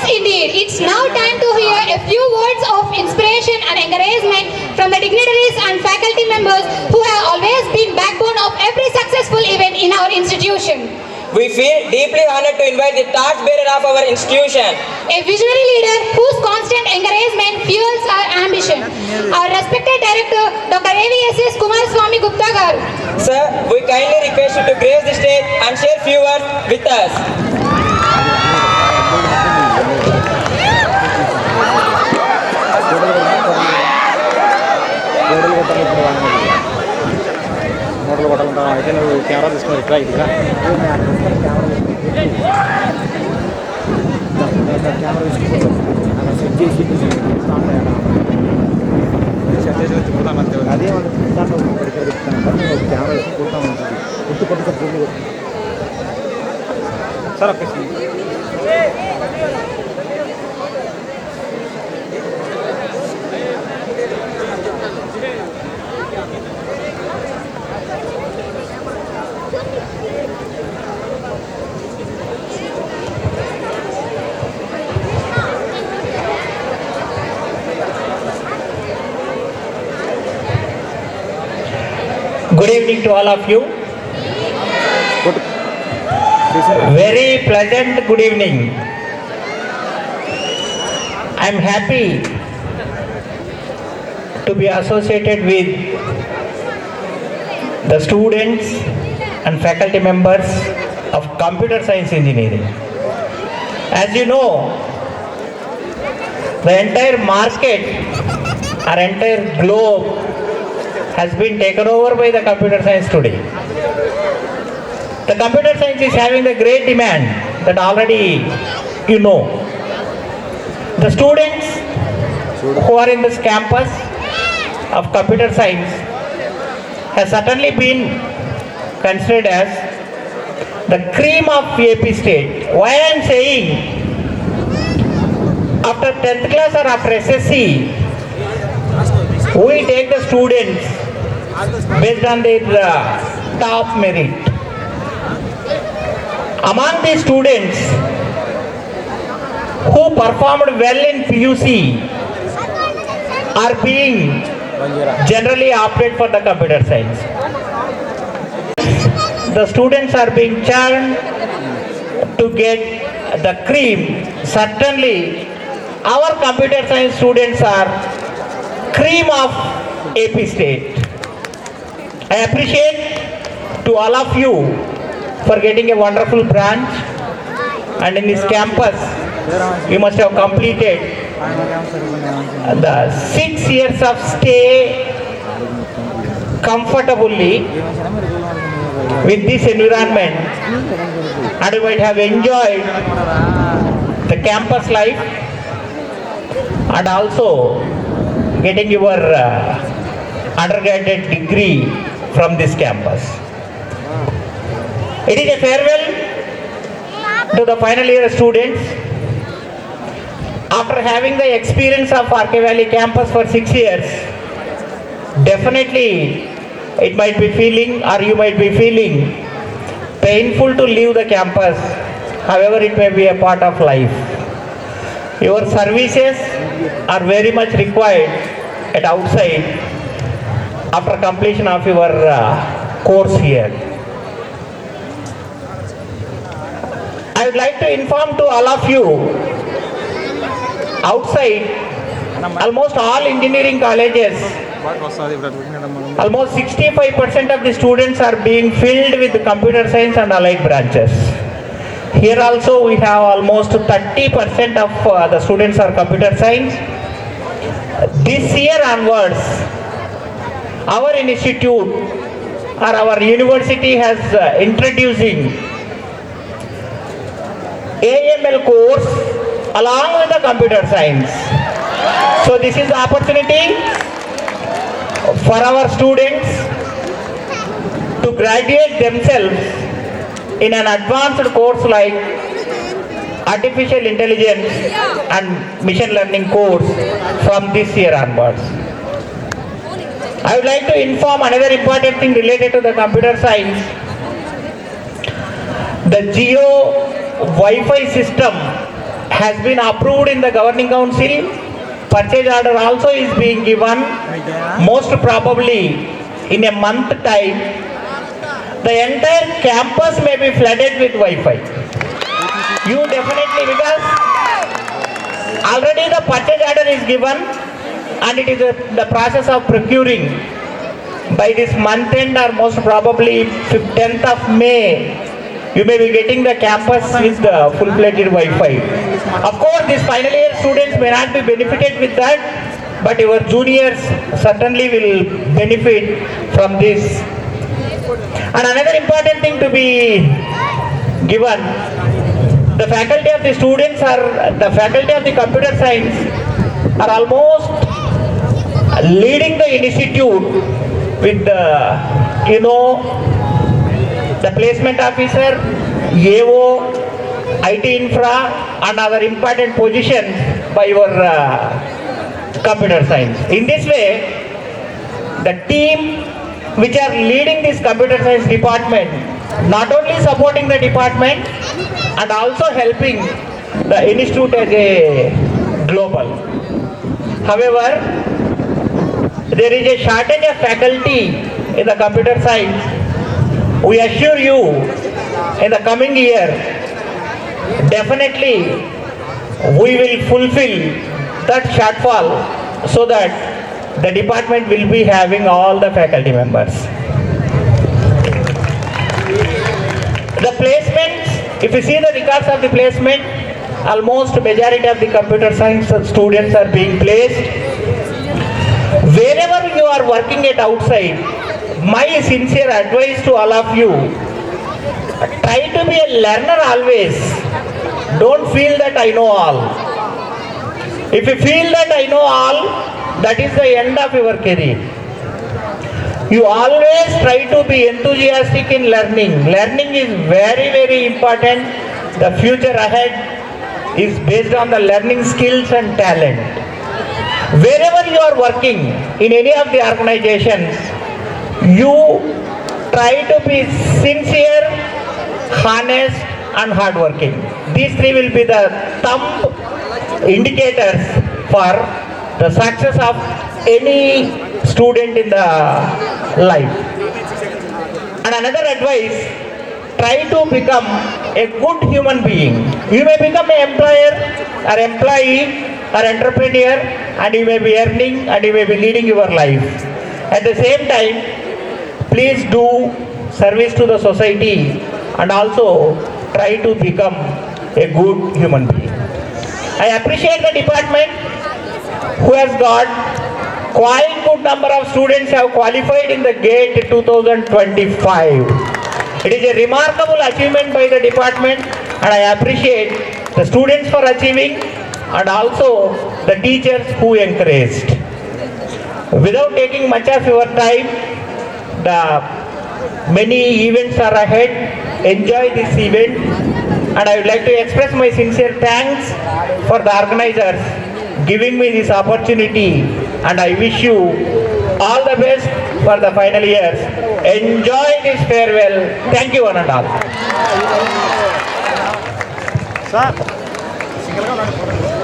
indeed. It's now time to hear a few words of inspiration and encouragement from the dignitaries and faculty members who have always been backbone of every successful event in our institution. We feel deeply honored to invite the torchbearer of our institution, A visionary leader whose constant encouragement fuels our ambition. Our respected director, Dr. AVSS Kumaraswamy Gupta garu. Sir, we kindly request you to grace the stage and share few words with us. Model కొట్టుకుంటాం అయితే నువ్వు camera తీసుకుని ఇట్లా ఇదిగా camera తీసుకుంటాం set చేసి set చేసి తిప్పుతాను అంతే అదే వాళ్ళు తిప్పుతాను కెమెరా వేసి కొడతాం కొట్టు కొట్టు సార్ ఒక్క Good evening to all of you. Very pleasant good evening. I am happy to be associated with the students and faculty members of Computer Science Engineering. As you know, the entire market, our entire globe has been taken over by the computer science today. The computer science is having the great demand that already you know. The students who are in this campus of computer science has certainly been considered as the cream of AP state. Why I am saying, after 10th class or after SSC, we take the students based on their top merit. Among these students who performed well in PUC are being generally opted for the computer science. The students are being churned to get the cream. Certainly, our computer science students are cream of AP state. I appreciate to all of you for getting a wonderful branch, and in this campus you must have completed the 6 years of stay comfortably with this environment, and you might have enjoyed the campus life and also getting your undergraduate degree from this campus. It is a farewell to the final year students. After having the experience of RK Valley campus for 6 years, definitely it might be feeling, or you might be feeling, painful to leave the campus. However, it may be a part of life. Your services are very much required at outside after completion of your course here. I would like to inform to all of you, outside almost all engineering colleges, almost 65% of the students are being filled with computer science and allied branches. Here also we have almost 30% of the students are computer science. This year onwards, our institute or our university has introducing AML course along with the computer science. So this is the opportunity for our students to graduate themselves in an advanced course like artificial intelligence and machine learning course from this year onwards. I would like to inform another important thing related to the computer science. The Jio Wi-Fi system has been approved in the governing council. Purchase order also is being given, most probably in a month time. The entire campus may be flooded with Wi-Fi. You definitely, because already the purchase order is given and it is the process of procuring. By this month end or most probably 10th of May, you may be getting the campus with the full-fledged Wi-Fi. Of course, these final year students may not be benefited with that, but your juniors certainly will benefit from this. And another important thing to be given, the faculty of the students are, the faculty of the computer science are almost leading the institute with the, the placement officer, AO, IT infra and other important positions by your computer science. In this way, the team which are leading this computer science department, not only supporting the department and also helping the institute as a global. However, there is a shortage of faculty in the computer science. We assure you, in the coming year, definitely we will fulfill that shortfall so that the department will be having all the faculty members. The placements, if you see the records of the placement, almost majority of the computer science students are being placed. Wherever you are working at outside, my sincere advice to all of you, try to be a learner always. Don't feel that I know all. If you feel that I know all, that is the end of your career. You always try to be enthusiastic in learning. Learning is very, very important. The future ahead is based on the learning skills and talent. Wherever you are working, in any of the organizations, you try to be sincere, honest and hardworking. These three will be the thumb indicators for the success of any student in the life. And another advice, try to become a good human being. You may become an employer or employee or entrepreneur and you may be earning and you may be leading your life. At the same time, please do service to the society and also try to become a good human being. I appreciate the department who has got quite good number of students have qualified in the GATE 2025. It is a remarkable achievement by the department and I appreciate the students for achieving and also the teachers who encouraged. Without taking much of your time, the many events are ahead. Enjoy this event and I would like to express my sincere thanks for the organizers giving me this opportunity and I wish you all the best for the final years. Enjoy this farewell. Thank you one and all. Sir సింగిల్గా